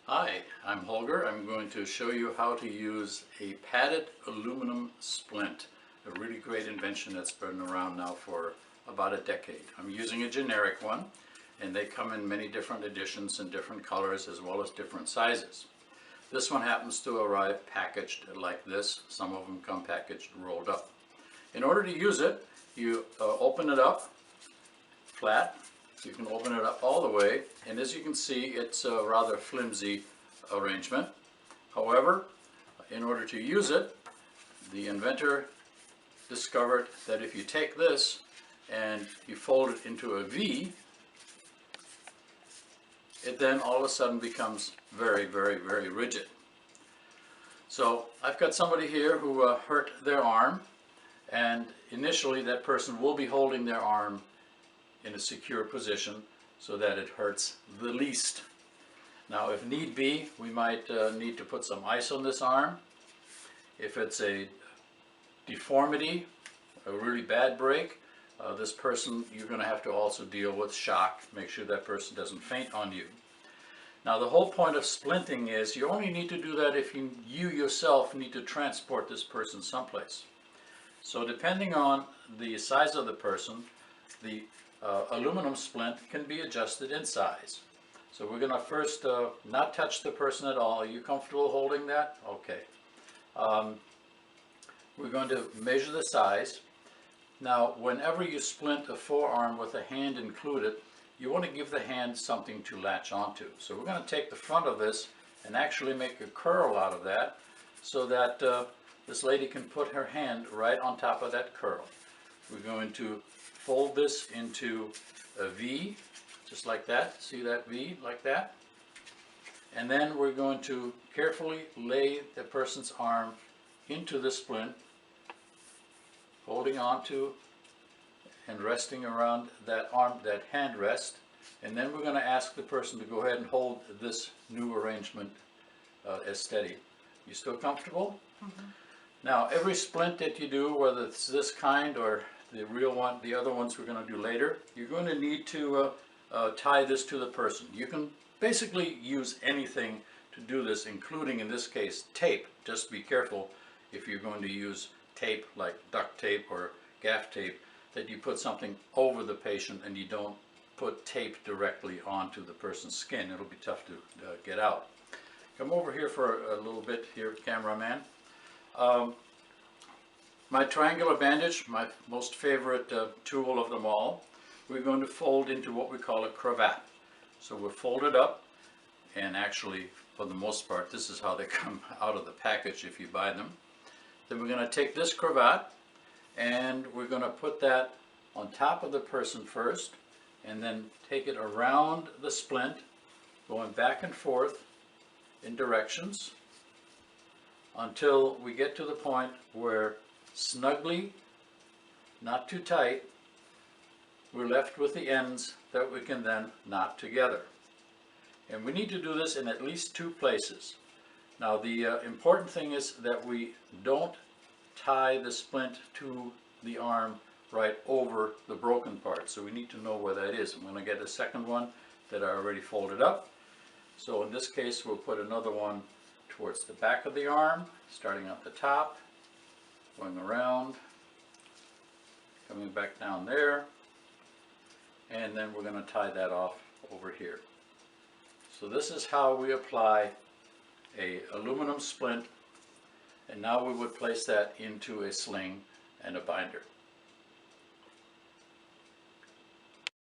Hi, I'm Holger. I'm going to show you how to use a padded aluminum splint, a really great invention that's been around now for about a decade. I'm using a generic one, and they come in many different editions and different colors as well as different sizes. This one happens to arrive packaged like this. Some of them come packaged rolled up. In order to use it, you open it up flat. You can open it up all the way, and as you can see, it's a rather flimsy arrangement. However, in order to use it, the inventor discovered that if you take this and you fold it into a V, it then all of a sudden becomes very, very, very rigid. So I've got somebody here who hurt their arm, and initially that person will be holding their arm in a secure position so that it hurts the least. Now, if need be, we might need to put some ice on this arm. If it's a deformity, a really bad break, this person, you're going to have to also deal with shock. Make sure that person doesn't faint on you. Now, the whole point of splinting is you only need to do that if you yourself need to transport this person someplace. So depending on the size of the person, the aluminum splint can be adjusted in size. So we're going to first not touch the person at all. Are you comfortable holding that? Okay. We're going to measure the size. Now, whenever you splint a forearm with a hand included, you want to give the hand something to latch onto. So we're going to take the front of this and actually make a curl out of that so that this lady can put her hand right on top of that curl. We're going to fold this into a V, just like that. See that V, like that? And then we're going to carefully lay the person's arm into the splint, holding onto and resting around that arm, that hand rest. And then we're going to ask the person to go ahead and hold this new arrangement as steady. You still comfortable? Mm-hmm. Now, every splint that you do, whether it's this kind or the real one, the other ones we're going to do later, you're going to need to tie this to the person. You can basically use anything to do this, including in this case tape. Just be careful if you're going to use tape like duct tape or gaff tape, that you put something over the patient and you don't put tape directly onto the person's skin. It'll be tough to get out. Come over here for a little bit here, cameraman. My triangular bandage, my most favorite tool of them all, we're going to fold into what we call a cravat. So we'll fold it up, and actually, for the most part, this is how they come out of the package if you buy them. Then we're going to take this cravat, and we're going to put that on top of the person first, and then take it around the splint, going back and forth in directions, until we get to the point where snugly, not too tight, we're left with the ends that we can then knot together. And we need to do this in at least two places. Now, the important thing is that we don't tie the splint to the arm right over the broken part. So we need to know where that is. I'm going to get a second one that I already folded up. So in this case, we'll put another one towards the back of the arm, starting at the top, going around, coming back down there, and then we're going to tie that off over here. So this is how we apply a aluminum splint, and now we would place that into a sling and a binder.